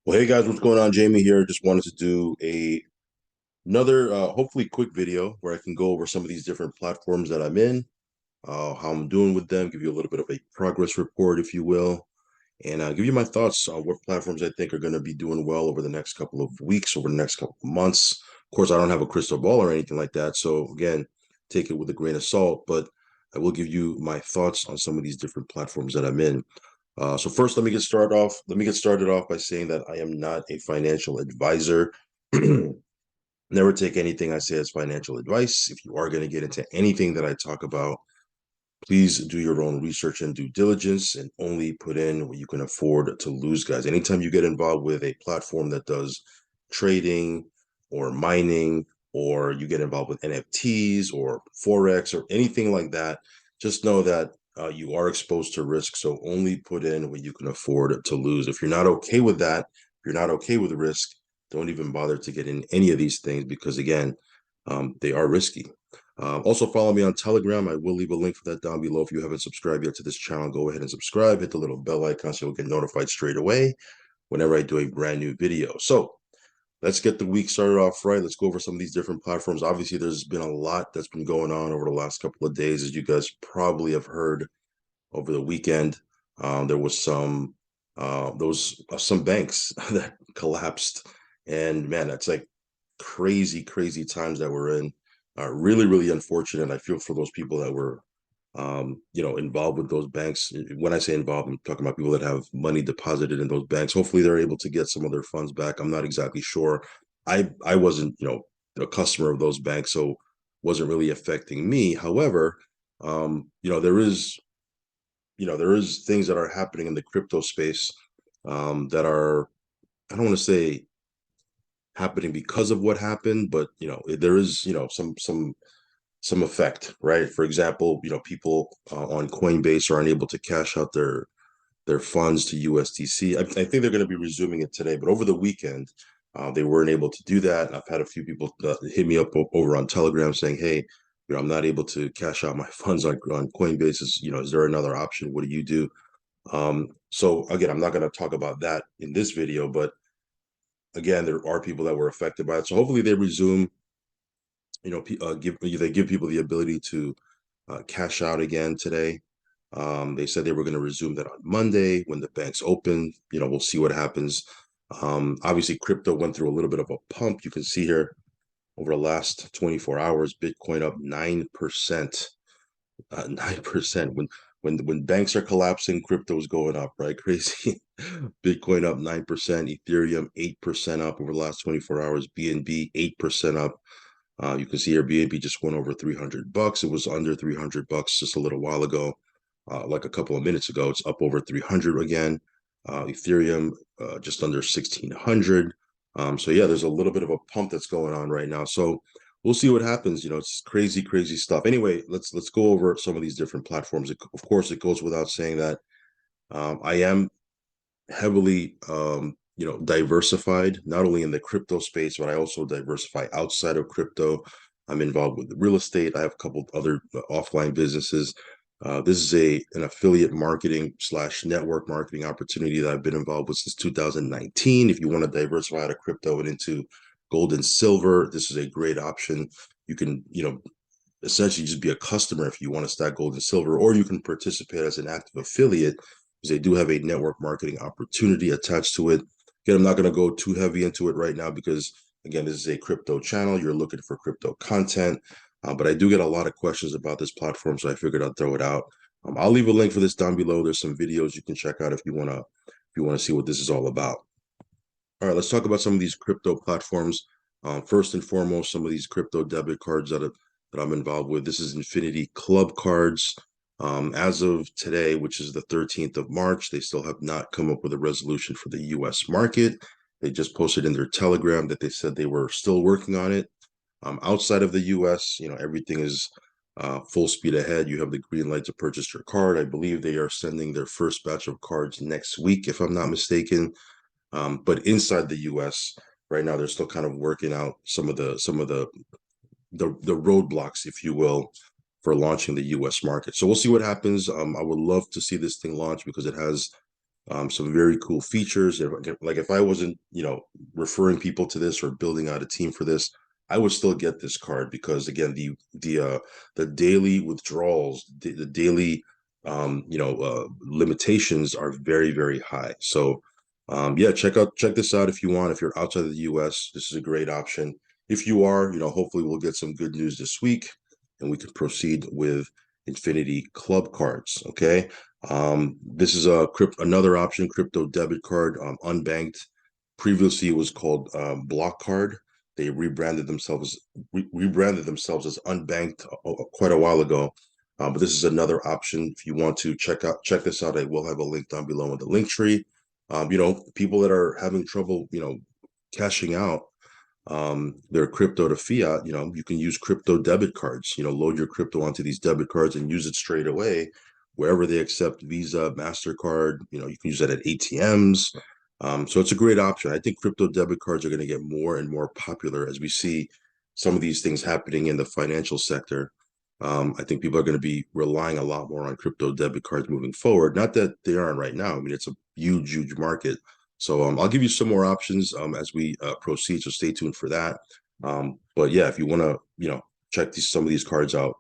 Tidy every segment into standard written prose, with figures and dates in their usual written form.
Well, hey guys, what's going on? Jamie here. Just wanted to do another hopefully quick video where I can go over some of these different platforms that I'm in, how I'm doing with them, give you a little bit of a progress report, if you will, and give you my thoughts on what platforms I think are going to be doing well over the next couple of weeks, over the next couple of months. Of course, I don't have a crystal ball or anything like that, so again, take it with a grain of salt, but I will give you my thoughts on some of these different platforms that I'm in. So first, let me get started off. Let me get started off by saying that I am not a financial advisor. Never take anything I say as financial advice. If you are going to get into anything that I talk about, please do your own research and due diligence and only put in what you can afford to lose, guys. Anytime you get involved with a platform that does trading or mining, or you get involved with NFTs or Forex or anything like that, just know that you are exposed to risk. So only put in what you can afford to lose. If you're not okay with that, if you're not okay with risk, don't even bother to get in any of these things because, again, they are risky. Also, follow me on Telegram. I will leave a link for that down below. If you haven't subscribed yet to this channel, go ahead and subscribe. Hit the little bell icon so you'll get notified straight away whenever I do a brand new video. So let's get the week started off right. Let's go over some of these different platforms. Obviously, there's been a lot that's been going on over the last couple of days, as you guys probably have heard over the weekend. There was some banks that collapsed, and man, that's like crazy, crazy times that we're in. Really, really unfortunate. I feel for those people that were, involved with those banks. When I say involved, I'm talking about people that have money deposited in those banks. Hopefully, they're able to get some of their funds back. I'm not exactly sure. I wasn't, a customer of those banks, so wasn't really affecting me. However, there is things that are happening in the crypto space that are, I don't want to say happening because of what happened, but there is some effect, right? For example, people on Coinbase are unable to cash out their funds to USDC. I think they're going to be resuming it today, but over the weekend, they weren't able to do that. And I've had a few people hit me up over on Telegram saying, "Hey, I'm not able to cash out my funds on Coinbase. Is there another option? What do you do?" So again, I'm not going to talk about that in this video, but again, there are people that were affected by it. So hopefully they resume. They give people the ability to cash out again today. They said they were going to resume that on Monday when the banks open. We'll see what happens. Obviously, crypto went through a little bit of a pump. You can see here over the last 24 hours, Bitcoin up 9%. 9%. When banks are collapsing, crypto is going up, right? Crazy. Bitcoin up 9%, Ethereum 8% up over the last 24 hours, BNB 8% up. You can see here BNB just went over $300. It was under $300 just a little while ago, like a couple of minutes ago. It's up over 300 again. Ethereum just under 1600. So yeah, there's a little bit of a pump that's going on right now. So we'll see what happens. It's crazy, crazy stuff. Anyway, let's go over some of these different platforms. Of course, it goes without saying that I am heavily diversified, not only in the crypto space, but I also diversify outside of crypto. I'm involved with real estate. I have a couple of other offline businesses. This is an affiliate marketing / network marketing opportunity that I've been involved with since 2019. If you want to diversify out of crypto and into gold and silver, this is a great option. You can, essentially just be a customer if you want to stack gold and silver, or you can participate as an active affiliate because they do have a network marketing opportunity attached to it. Again, I'm not going to go too heavy into it right now because, again, this is a crypto channel. You're looking for crypto content, but I do get a lot of questions about this platform, so I figured I'd throw it out. I'll leave a link for this down below. There's some videos you can check out if you want to see what this is all about. All right, let's talk about some of these crypto platforms. First and foremost, some of these crypto debit cards that I'm involved with. This is Infinity Club Cards. As of today, which is the 13th of March, they still have not come up with a resolution for the U.S. market. They just posted in their Telegram that they said they were still working on it. Outside of the U.S., everything is full speed ahead. You have the green light to purchase your card. I believe they are sending their first batch of cards next week, if I'm not mistaken. But inside the U.S. right now, they're still kind of working out some of the roadblocks, if you will, for launching the U.S. market. So we'll see what happens. I would love to see this thing launch because it has Some very cool features. Like if I wasn't, referring people to this or building out a team for this, I would still get this card because again, the daily withdrawals, the daily limitations are very, very high. So yeah, check this out if you want. If you're outside of the US, this is a great option. If you are, hopefully we'll get some good news this week and we can proceed with Infinity Club cards. Okay. This is another option, crypto debit card, unbanked. Previously, it was called Block Card. They rebranded themselves as unbanked quite a while ago. But this is another option. If you want to check this out, I will have a link down below in the link tree. People that are having trouble, cashing out their crypto to fiat, you can use crypto debit cards, load your crypto onto these debit cards and use it straight away wherever they accept Visa, MasterCard, you can use that at ATMs. So it's a great option. I think crypto debit cards are going to get more and more popular as we see some of these things happening in the financial sector. I think people are going to be relying a lot more on crypto debit cards moving forward. Not that they aren't right now. I mean, it's a huge, huge market. So I'll give you some more options as we proceed. So stay tuned for that. But yeah, if you want to, check some of these cards out,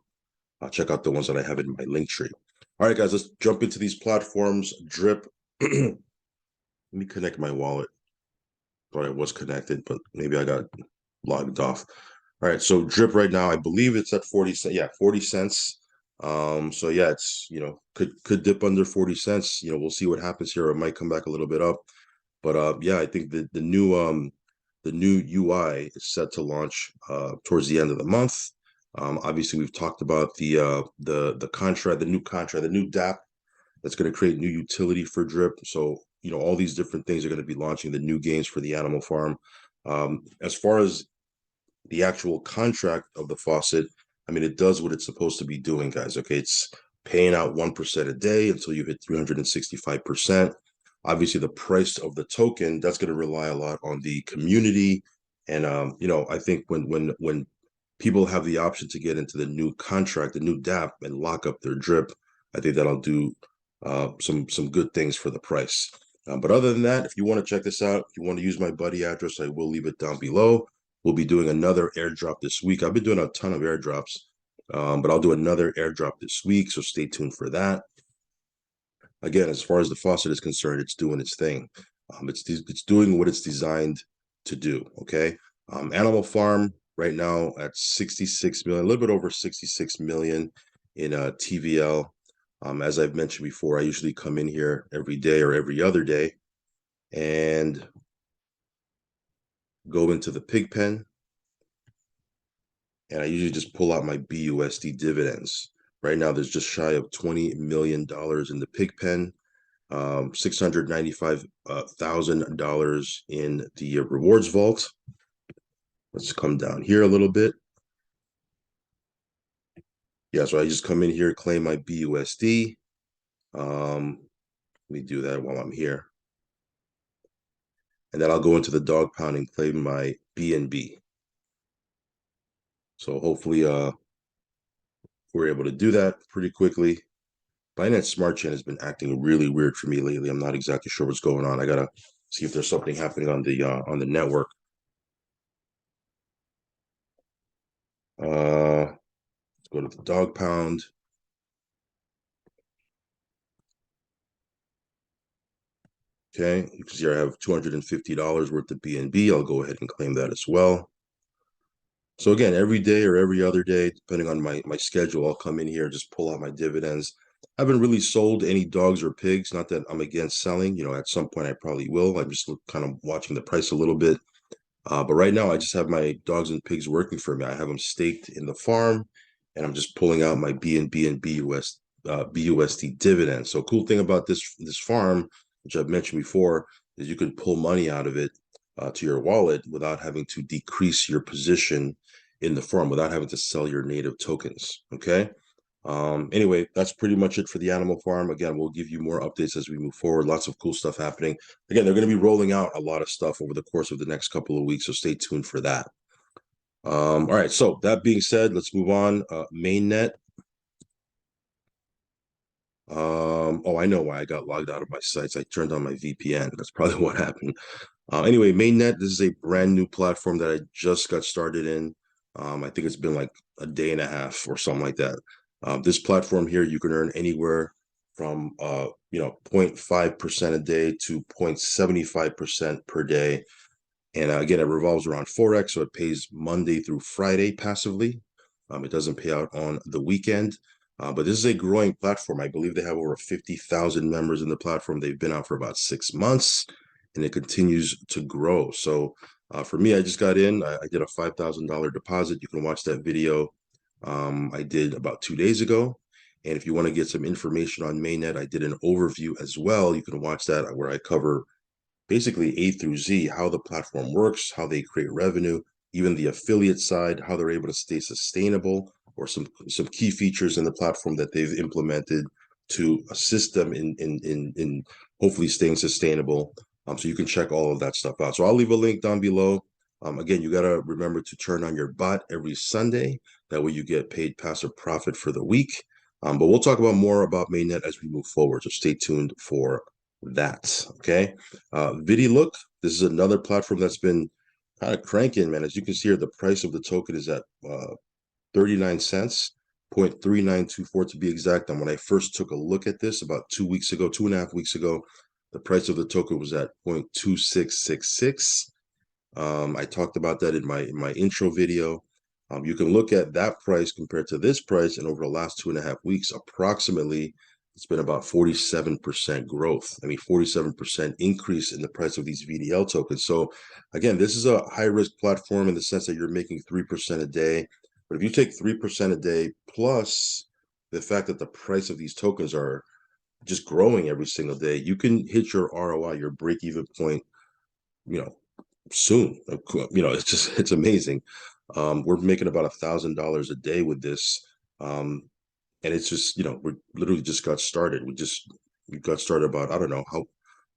check out the ones that I have in my link tree. All right, guys, let's jump into these platforms. Drip. Let me connect my wallet. Thought I was connected, but maybe I got logged off. All right, so Drip right now, I believe it's at 40 cents. Yeah, 40 cents. So yeah, it's could dip under 40 cents. We'll see what happens here. It might come back a little bit up. But yeah, I think the new UI is set to launch towards the end of the month. Obviously, we've talked about the contract, the new contract, the new DApp that's going to create new utility for Drip. So all these different things are going to be launching the new games for the Animal Farm. As far as the actual contract of the faucet, I mean, it does what it's supposed to be doing, guys. Okay, it's paying out 1% a day until you hit 365%. Obviously, the price of the token, that's going to rely a lot on the community. And I think when people have the option to get into the new contract, the new DApp, and lock up their Drip, I think that'll do some good things for the price. But other than that, if you want to check this out, if you want to use my buddy address, I will leave it down below. We'll be doing another airdrop this week. I've been doing a ton of airdrops, but I'll do another airdrop this week, so stay tuned for that. Again, as far as the faucet is concerned, it's doing its thing. It's doing what it's designed to do. Okay. Animal Farm right now at 66 million, a little bit over 66 million in TVL. As I've mentioned before, I usually come in here every day or every other day and go into the pig pen, and I usually just pull out my BUSD dividends. Right now, there's just shy of $20 million in the pig pen, $695,000 in the rewards vault. Let's come down here a little bit. Yeah, so I just come in here, claim my BUSD. Let me do that while I'm here. And then I'll go into the dog pound and claim my BNB. So hopefully we're able to do that pretty quickly. Binance Smart Chain has been acting really weird for me lately. I'm not exactly sure what's going on. I gotta see if there's something happening on the network. Let's go to the dog pound. Okay, you can see I have $250 worth of BNB. I'll go ahead and claim that as well. So again, every day or every other day, depending on my schedule, I'll come in here and just pull out my dividends. I haven't really sold any dogs or pigs. Not that I'm against selling. At some point I probably will. I'm just kind of watching the price a little bit. But right now, I just have my dogs and pigs working for me. I have them staked in the farm, and I'm just pulling out my BNB and BUSD dividends. So, cool thing about this farm, which I've mentioned before, is you can pull money out of it to your wallet without having to decrease your position in the farm, without having to sell your native tokens. Okay. Anyway, that's pretty much it for the Animal Farm. Again, we'll give you more updates as we move forward. Lots of cool stuff happening. Again, they're going to be rolling out a lot of stuff over the course of the next couple of weeks, so stay tuned for that. All right, so that being said, let's move on. Mainnet. Oh, I know why I got logged out of my sites. I turned on my VPN. That's probably what happened. Anyway, Mainnet, this is a brand new platform that I just got started in. I think it's been like a day and a half or something like that. This platform here, you can earn anywhere from 0.5% a day to 0.75% per day. And again, it revolves around Forex, so it pays Monday through Friday passively. It doesn't pay out on the weekend. But this is a growing platform. I believe they have over 50,000 members in the platform. They've been out for about 6 months, and it continues to grow. So for me, I just got in. I did a $5,000 deposit. You can watch that video I did about 2 days ago. And if you want to get some information on Mainnet, I did an overview as well. You can watch that where I cover basically A through Z, how the platform works, how they create revenue, even the affiliate side, how they're able to stay sustainable, or some key features in the platform that they've implemented to assist them in hopefully staying sustainable. So you can check all of that stuff out. So I'll leave a link down below. Again, you got to remember to turn on your bot every Sunday. That way you get paid passive profit for the week. But we'll talk about more about Mainnet as we move forward. So stay tuned for that. Okay. VidiLook, this is another platform that's been kind of cranking, man. As you can see here, the price of the token is at 39 cents, 0.3924 to be exact. And when I first took a look at this about 2 weeks ago, 2.5 weeks ago, the price of the token was at 0.2666. I talked about that in my intro video. You can look at that price compared to this price, and over the last 2.5 weeks, approximately, it's been about 47% growth. I mean, 47% increase in the price of these VDL tokens. So again, this is a high risk platform in the sense that you're making 3% a day. But if you take 3% a day plus the fact that the price of these tokens are just growing every single day, you can hit your ROI, your break even point, you know, soon. It's amazing. We're making about $1,000 a day with this. And it's just, we literally just got started. We got started about, I don't know, how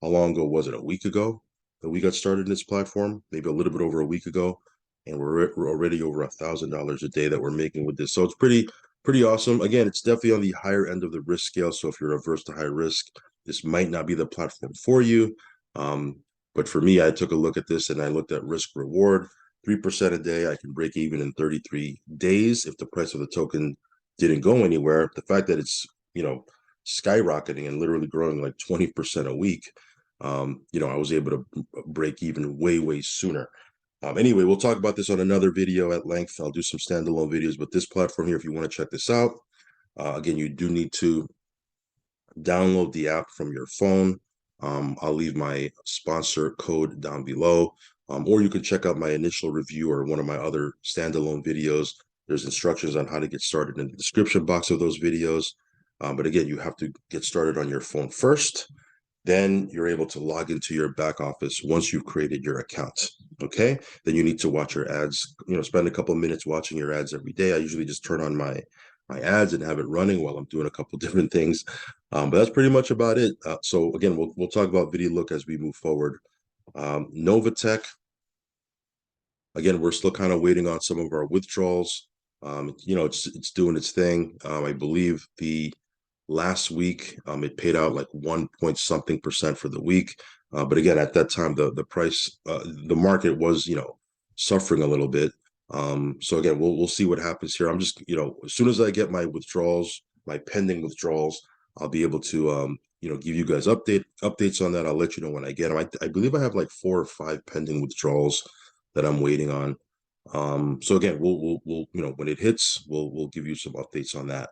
long ago was it? A week ago that we got started in this platform, maybe a little bit over a week ago. And we're already over $1,000 a day that we're making with this. So it's pretty awesome. Again, it's definitely on the higher end of the risk scale. So if you're averse to high risk, this might not be the platform for you. But for me, I took a look at this and I looked at risk reward. 3% a day, I can break even in 33 days if the price of the token didn't go anywhere. The fact that it's, skyrocketing and literally growing like 20% a week, I was able to break even way sooner. Anyway, we'll talk about this on another video at length. I'll do some standalone videos, but this platform here, if you want to check this out, again, you do need to download the app from your phone. I'll leave my sponsor code down below, or you can check out my initial review or one of my other standalone videos. There's instructions on how to get started in the description box of those videos. But again, you have to get started on your phone first. Then you're able to log into your back office once you've created your account. Okay. Then you need to watch your ads, spend a couple of minutes watching your ads every day. I usually just turn on my ads and have it running while I'm doing a couple different things. But that's pretty much about it. So again, we'll talk about VidiLook as we move forward. Novatech, again, we're still kind of waiting on some of our withdrawals. It's doing its thing. I believe the last week it paid out like 1 point something percent for the week. But again, at that time, the price, the market was, suffering a little bit. So again, we'll see what happens here. I'm just, as soon as I get my withdrawals, my pending withdrawals, I'll be able to, give you guys updates on that. I'll let you know when I get them. I believe I have like 4 or 5 pending withdrawals that I'm waiting on. So again, we'll when it hits, we'll give you some updates on that.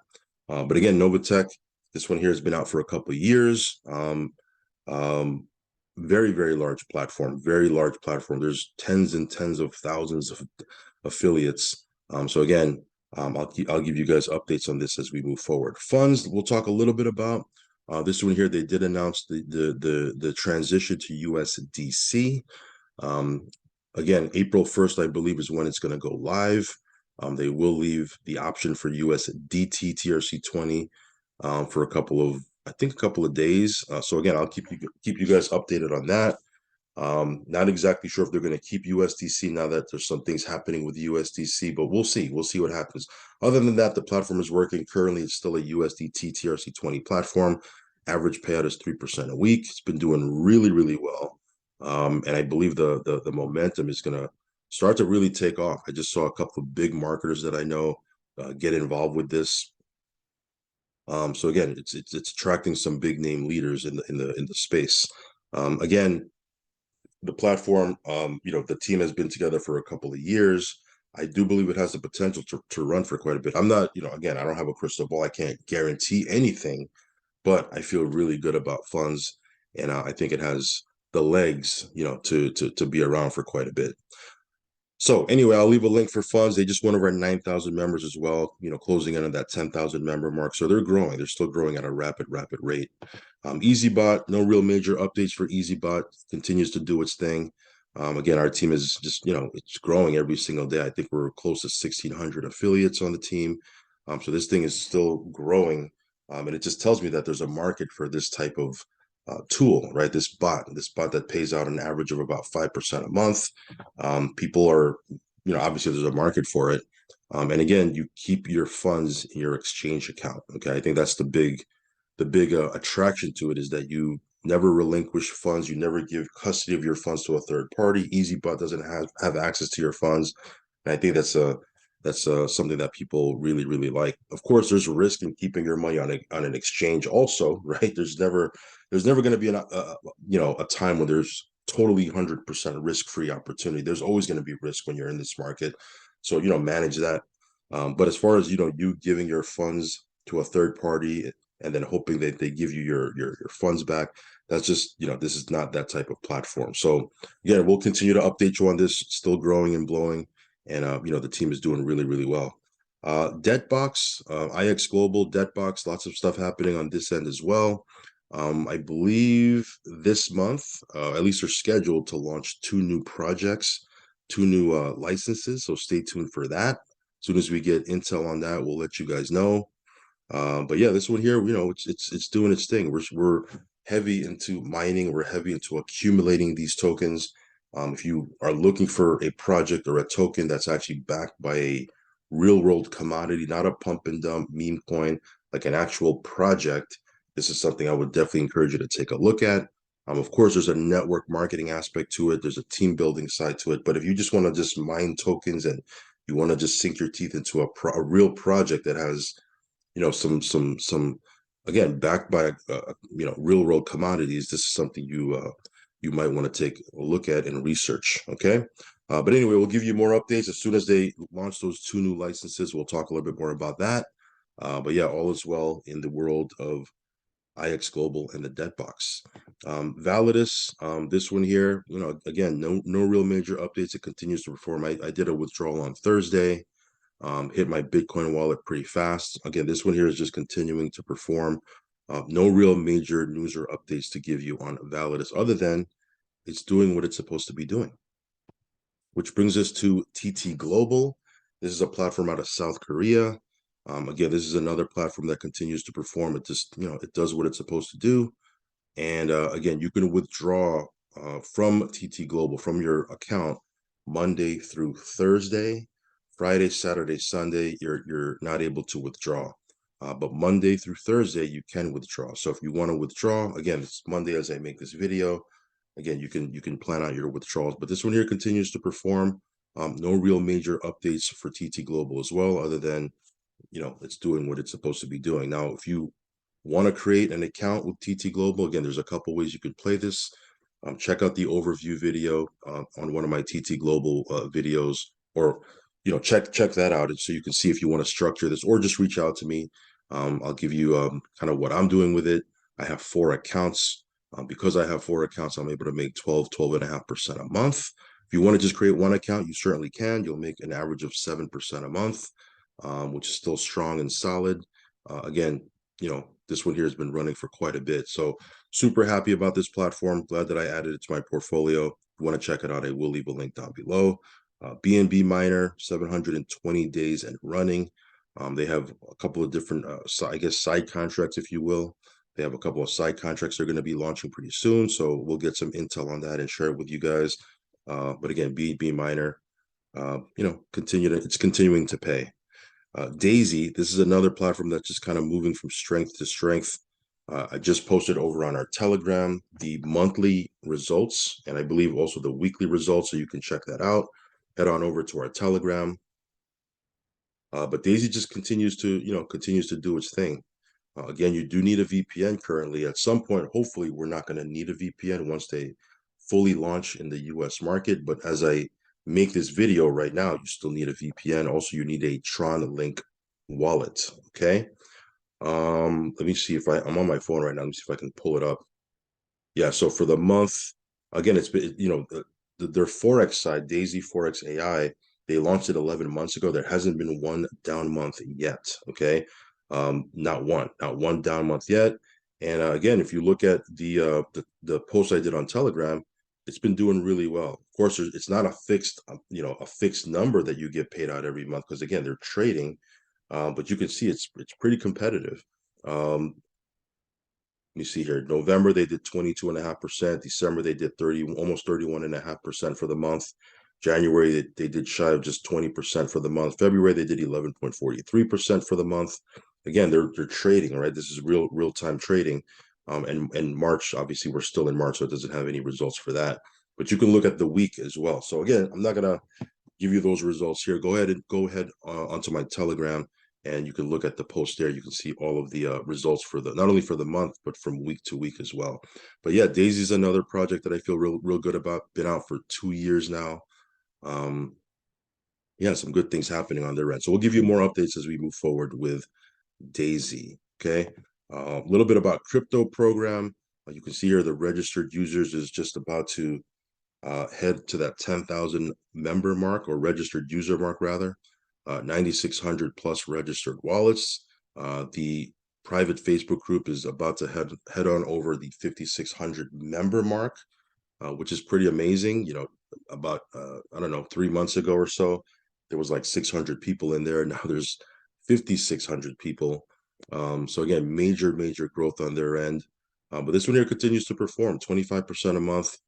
But again, Novatech, this one here has been out for a couple of years. Very large platform, very large platform. There's tens and tens of thousands of affiliates. So again, I'll give you guys updates on this as we move forward. Funds, we'll talk a little bit about. This one here, they did announce the transition to USDC. Again, April 1st, I believe, is when it's going to go live. They will leave the option for USDT TRC20 for a couple of days. So again, I'll keep you guys updated on that. Not exactly sure if they're going to keep USDC now that there's some things happening with USDC, but we'll see. We'll see what happens. Other than that, the platform is working. Currently, it's still a USDT TRC20 platform. Average payout is 3% a week. It's been doing really, really well. And I believe the momentum is going to start to really take off. I just saw a couple of big marketers that I know get involved with this. So again, it's attracting some big name leaders in the space. Again, the platform, the team has been together for a couple of years. I do believe it has the potential to run for quite a bit. I'm not, again, I don't have a crystal ball. I can't guarantee anything, but I feel really good about funds, and I think it has the legs, to be around for quite a bit. So anyway, I'll leave a link for funds. They just went over 9,000 members as well, closing in on that 10,000 member mark. So they're growing. They're still growing at a rapid rate. EasyBot, no real major updates for EasyBot. Continues to do its thing. Again, our team is just, it's growing every single day. I think we're close to 1,600 affiliates on the team. So this thing is still growing. And it just tells me that there's a market for this type of tool, right? This bot that pays out an average of about 5% a month. People are, obviously there's a market for it. And again, you keep your funds in your exchange account. Okay. I think that's the big attraction to it, is that you never relinquish funds. You never give custody of your funds to a third party. EasyBot doesn't have access to your funds. And I think that's something that people really, really like. Of course, there's a risk in keeping your money on an exchange also, right? There's never going to be a time when there's totally 100% risk-free opportunity. There's always going to be risk when you're in this market. So, manage that. But as far as, you giving your funds to a third party and then hoping that they give you your funds back, that's just, this is not that type of platform. So again, we'll continue to update you on this. It's still growing and blowing. And, the team is doing really, really well. Debtbox, IX Global, Debtbox, lots of stuff happening on this end as well. I believe this month, at least, are scheduled to launch 2 new projects, 2 new licenses. So stay tuned for that. As soon as we get intel on that, we'll let you guys know. But yeah, this one here, it's doing its thing. We're heavy into mining. We're heavy into accumulating these tokens. If you are looking for a project or a token that's actually backed by a real world commodity, not a pump and dump meme coin, like an actual project, this is something I would definitely encourage you to take a look at. Of course, there's a network marketing aspect to it. There's a team building side to it. But if you just want to just mine tokens and you want to just sink your teeth into a real project that has, some again, backed by real world commodities, this is something you might want to take a look at and research. Okay. But anyway, we'll give you more updates as soon as they launch those 2 new licenses. We'll talk a little bit more about that. But yeah, all is well in the world of IX Global and the Debtbox. Validus, this one here, again, no real major updates. It continues to perform. I did a withdrawal on Thursday. Hit my Bitcoin wallet pretty fast. Again, this one here is just continuing to perform. No real major news or updates to give you on Validus, other than it's doing what it's supposed to be doing. Which brings us to TT Global. This is a platform out of South Korea. Again, this is another platform that continues to perform. It just, it does what it's supposed to do. And again, you can withdraw from TT Global, from your account, Monday through Thursday. Friday, Saturday, Sunday, you're not able to withdraw. But Monday through Thursday, you can withdraw. So if you want to withdraw, again, it's Monday as I make this video. Again, you can plan out your withdrawals. But this one here continues to perform. No real major updates for TT Global as well, other than, it's doing what it's supposed to be doing. Now, if you want to create an account with TT Global, again, there's a couple ways you can play this. Check out the overview video on one of my TT Global videos, or check that out, so you can see if you want to structure this, or just reach out to me. I'll give you kind of what I'm doing with it. I have 4 accounts. Because I have 4 accounts, I'm able to make 12.5% a month. If you want to just create one account, you certainly can. You'll make an average of 7% a month, which is still strong and solid. Again, this one here has been running for quite a bit. So super happy about this platform. Glad that I added it to my portfolio. If you want to check it out, I will leave a link down below. BNB Miner, 720 days and running. They have a couple of different, I guess, side contracts, if you will. They have a couple of side contracts they're going to be launching pretty soon, so we'll get some intel on that and share it with you guys. But again, B minor, it's continuing to pay. Daisy, this is another platform that's just kind of moving from strength to strength. I just posted over on our Telegram the monthly results, and I believe also the weekly results, so you can check that out. Head on over to our Telegram. But Daisy just continues to do its thing. Again, you do need a VPN currently. At some point, hopefully, we're not going to need a VPN once they fully launch in the US market. But as I make this video right now, you still need a VPN. Also, you need a Tron Link wallet. Okay. Let me see if I'm on my phone right now. Let me see if I can pull it up. Yeah, so for the month, again, it's been, their Forex side, Daisy Forex AI, they launched it 11 months ago. There hasn't been one down month yet. Okay. Not one down month yet. And again, if you look at the post I did on Telegram, it's been doing really well. Of course, it's not a fixed number that you get paid out every month, because again, they're trading, but you can see it's pretty competitive. You see here, November they did 22.5%. December they did almost 31.5% for the month. January they did shy of just 20% for the month. February they did 11.43% for the month. Again, they're trading, right? This is real time trading. And March, obviously we're still in March, so it doesn't have any results for that. But you can look at the week as well. So again, I'm not gonna give you those results here. Go ahead onto my Telegram, and you can look at the post there. You can see all of the results for not only for the month, but from week to week as well. But yeah, Daisy's another project that I feel real good about. Been out for 2 years now. Yeah, some good things happening on their end. So we'll give you more updates as we move forward with Daisy. Okay. A little bit about crypto program. You can see here the registered users is just about to head to that 10,000 member mark, or registered user mark rather. 9,600 plus registered wallets. The private Facebook group is about to head on over the 5,600 member mark, which is pretty amazing. About I don't know, 3 months ago or so, there was like 600 people in there. Now there's 5,600 people. So again, major growth on their end. But this one here continues to perform 25% a month.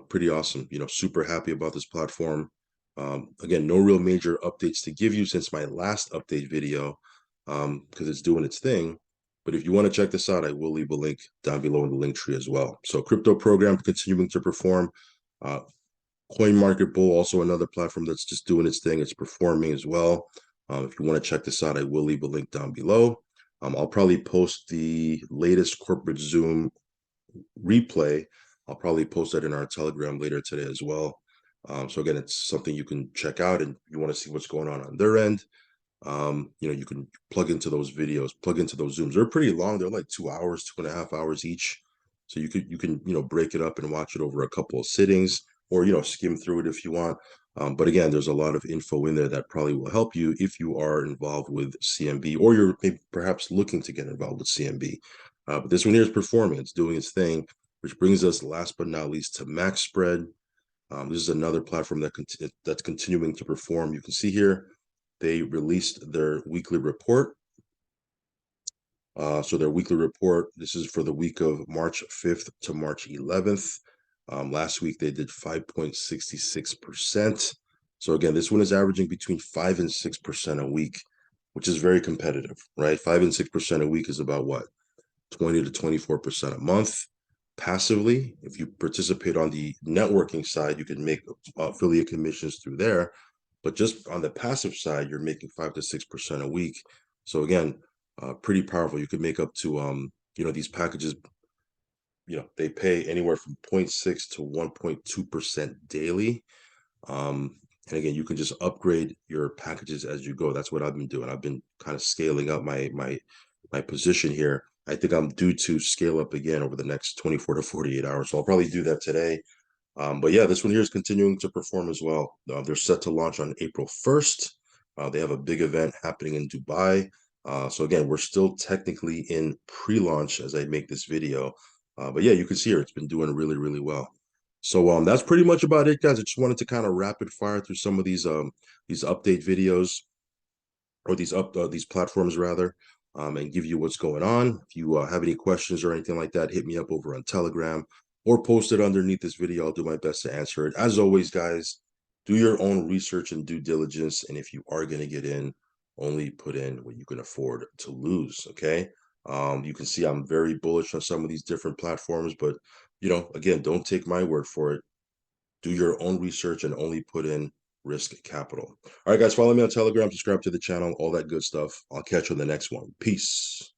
Pretty awesome. Super happy about this platform. Again, no real major updates to give you since my last update video, because it's doing its thing. But if you want to check this out, I will leave a link down below in the link tree as well. So crypto program continuing to perform. Coin Market Bull, also another platform that's just doing its thing. It's performing as well. If you want to check this out, I will leave a link down below. I'll probably post the latest corporate Zoom replay. I'll probably post that in our Telegram later today as well. So again, it's something you can check out, and you want to see what's going on their end. You can plug into those videos, plug into those Zooms. They're pretty long. They're like 2 hours, 2.5 hours each. So you can break it up and watch it over a couple of sittings, or skim through it if you want. But again, there's a lot of info in there that probably will help you if you are involved with CMB, or you're maybe perhaps looking to get involved with CMB. But this one here is performing. It's doing its thing, which brings us last but not least to Max Spread. This is another platform that's continuing to perform. You can see here, they released their weekly report. So their weekly report, this is for the week of March 5th to March 11th. Last week, they did 5.66%. So again, this one is averaging between 5 and 6% a week, which is very competitive, right? 5 and 6% a week is about what? 20 to 24% a month. Passively, if you participate on the networking side, you can make affiliate commissions through there. But just on the passive side, you're making 5 to 6% a week. So again, pretty powerful. You could make up to these packages, they pay anywhere from 0.6 to 1.2% daily. And again, you can just upgrade your packages as you go. That's what I've been doing. I've been kind of scaling up my position here. I think I'm due to scale up again over the next 24 to 48 hours. So I'll probably do that today. But yeah, this one here is continuing to perform as well. They're set to launch on April 1st. They have a big event happening in Dubai. So again, we're still technically in pre-launch as I make this video. But yeah, you can see here, it's been doing really well. So that's pretty much about it, guys. I just wanted to kind of rapid fire through some of these update videos, or these platforms rather. and give you what's going on. If you have any questions or anything like that, hit me up over on Telegram or post it underneath this video. I'll do my best to answer it. As always, guys, do your own research and due diligence. And if you are going to get in, only put in what you can afford to lose. Okay. You can see I'm very bullish on some of these different platforms, but again, don't take my word for it. Do your own research and only put in risk capital. All right, guys, follow me on Telegram, subscribe to the channel, all that good stuff. I'll catch you on the next one. Peace.